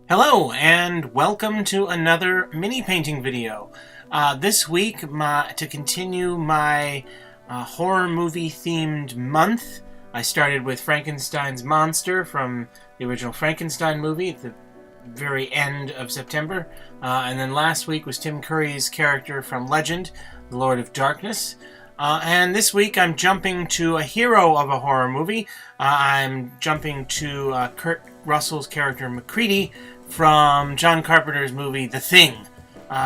Hello and welcome to another mini painting video. This week, to continue my horror movie themed month, I started with Frankenstein's monster from the original Frankenstein movie at the very end of September. And then last week was Tim Curry's character from Legend, the Lord of Darkness. And this week I'm jumping to a hero of a horror movie. I'm jumping to Kurt Russell's character MacReady from John Carpenter's movie The Thing.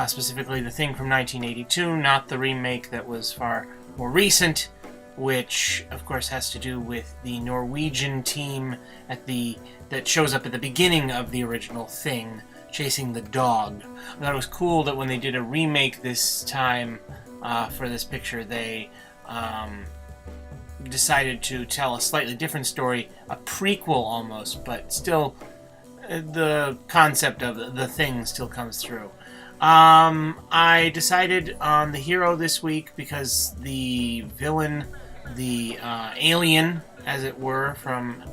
Specifically The Thing from 1982, not the remake that was far more recent, which of course has to do with the Norwegian team that shows up at the beginning of the original Thing, chasing the dog. I thought it was cool that when they did a remake this time for this picture, they decided to tell a slightly different story, a prequel almost, but still the concept of the Thing still comes through. I decided on the hero this week because the villain, the alien, as it were, from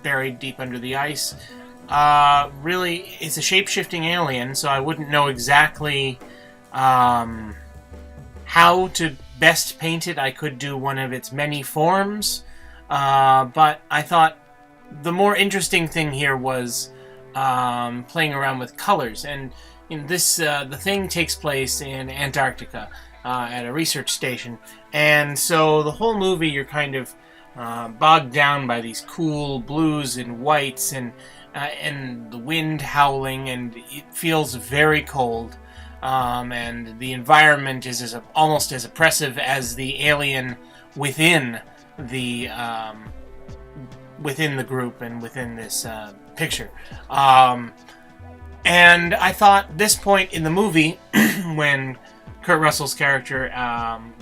Buried Deep Under the Ice, really is a shape-shifting alien, so I wouldn't know exactly how to best paint it. I could do one of its many forms, but I thought the more interesting thing here was playing around with colors. And in this, the Thing takes place in Antarctica at a research station, and so the whole movie you're kind of bogged down by these cool blues and whites and the wind howling, and it feels very cold. And the environment is almost as oppressive as the alien within the group and within this picture. And I thought this point in the movie, when Kurt Russell's character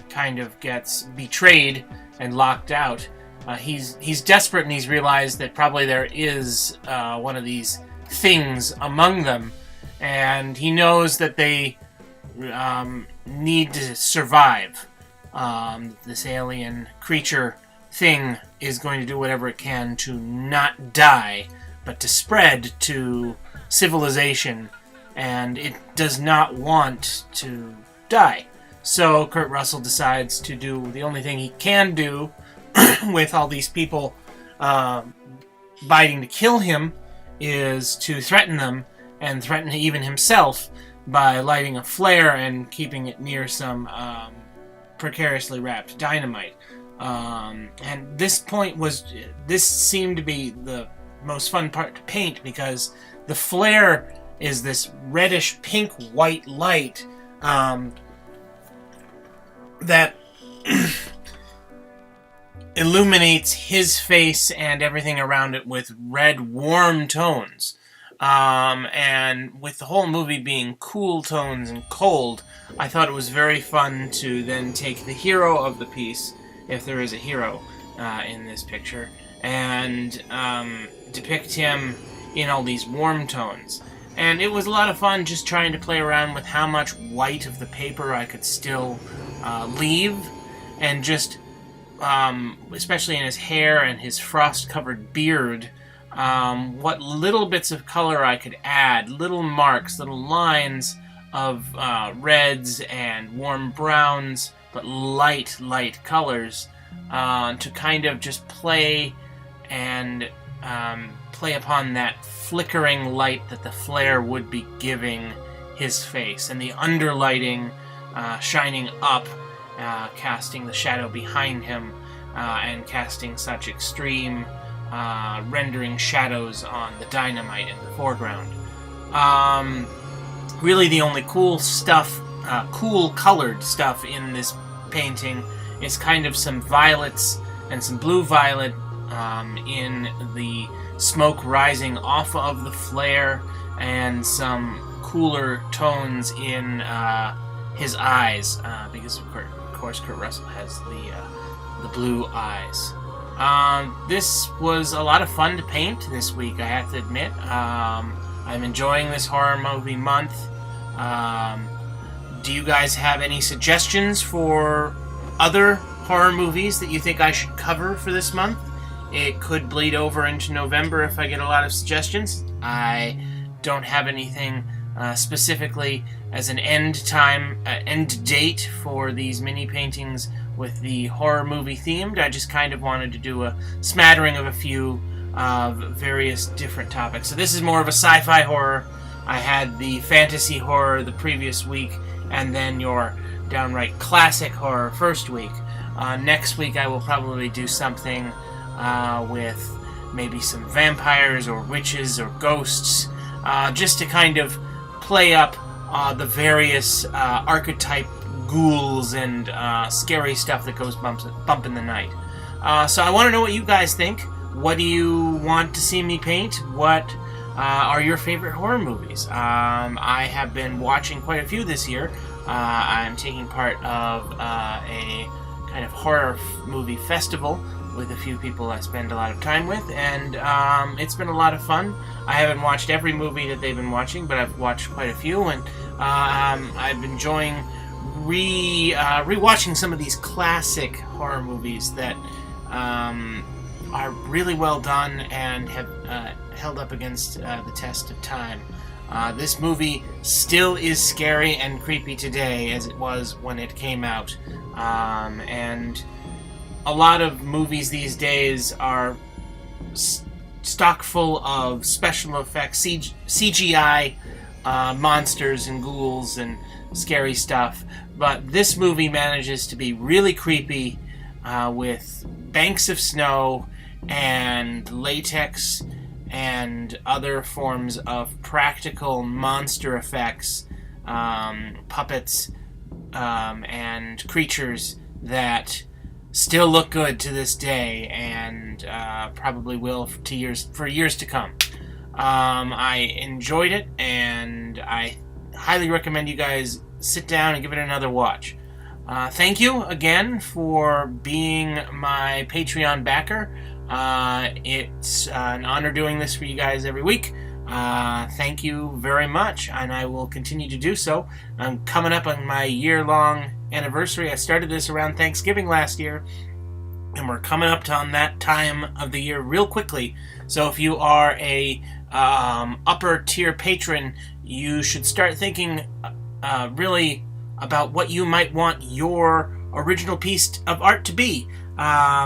kind of gets betrayed and locked out, he's desperate, and he's realized that probably there is one of these things among them, and he knows that they need to survive. This alien creature thing is going to do whatever it can to not die, but to spread to civilization, and it does not want to die. So Kurt Russell decides to do the only thing he can do with all these people biting to kill him, is to threaten them, and threaten even himself by lighting a flare and keeping it near some precariously wrapped dynamite. And this seemed to be the most fun part to paint, because the flare is this reddish pink white light that illuminates his face and everything around it with red warm tones. And with the whole movie being cool tones and cold, I thought it was very fun to then take the hero of the piece, if there is a hero in this picture, and depict him in all these warm tones. And it was a lot of fun just trying to play around with how much white of the paper I could still leave, and just especially in his hair and his frost-covered beard, what little bits of color I could add, little marks, little lines of reds and warm browns, but light colors, to kind of just play and play upon that flickering light that the flare would be giving his face, and the underlighting shining up, casting the shadow behind him, and casting such extreme rendering shadows on the dynamite in the foreground. Really the only cool colored stuff in this painting is kind of some violets and some blue violet in the smoke rising off of the flare, and some cooler tones in his eyes, because of course Kurt Russell has the blue eyes. This was a lot of fun to paint this week, I have to admit. I'm enjoying this horror movie month. Do you guys have any suggestions for other horror movies that you think I should cover for this month? It could bleed over into November if I get a lot of suggestions. I don't have anything specifically as an end date for these mini paintings with the horror movie themed. I just kind of wanted to do a smattering of a few various different topics. So this is more of a sci-fi horror. I had the fantasy horror the previous week, and then your downright classic horror first week. Next week I will probably do something with maybe some vampires or witches or ghosts, just to kind of play up the various archetype ghouls and scary stuff that goes bump in the night. So I want to know what you guys think. What do you want to see me paint? What are your favorite horror movies? I have been watching quite a few this year. I'm taking part of a kind of horror movie festival with a few people I spend a lot of time with, and it's been a lot of fun. I haven't watched every movie that they've been watching, but I've watched quite a few, and I'm enjoying rewatching some of these classic horror movies that are really well done and have held up against the test of time. This movie still is scary and creepy today as it was when it came out, and a lot of movies these days are stock full of special effects, CGI monsters and ghouls and scary stuff, but this movie manages to be really creepy with banks of snow and latex and other forms of practical monster effects, puppets, and creatures that still look good to this day, and probably will for years to come. I enjoyed it, and I highly recommend you guys sit down and give it another watch. Thank you again for being my Patreon backer. It's an honor doing this for you guys every week. Thank you very much, and I will continue to do so. I'm coming up on my year-long anniversary. I started this around Thanksgiving last year, and we're coming up on that time of the year real quickly. So if you are a upper tier patron, you should start thinking really about what you might want your original piece of art to be.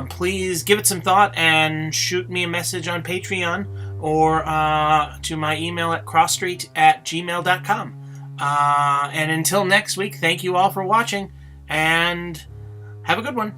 Please give it some thought and shoot me a message on Patreon or to my email at crossstreet@gmail.com. And until next week, thank you all for watching, and have a good one.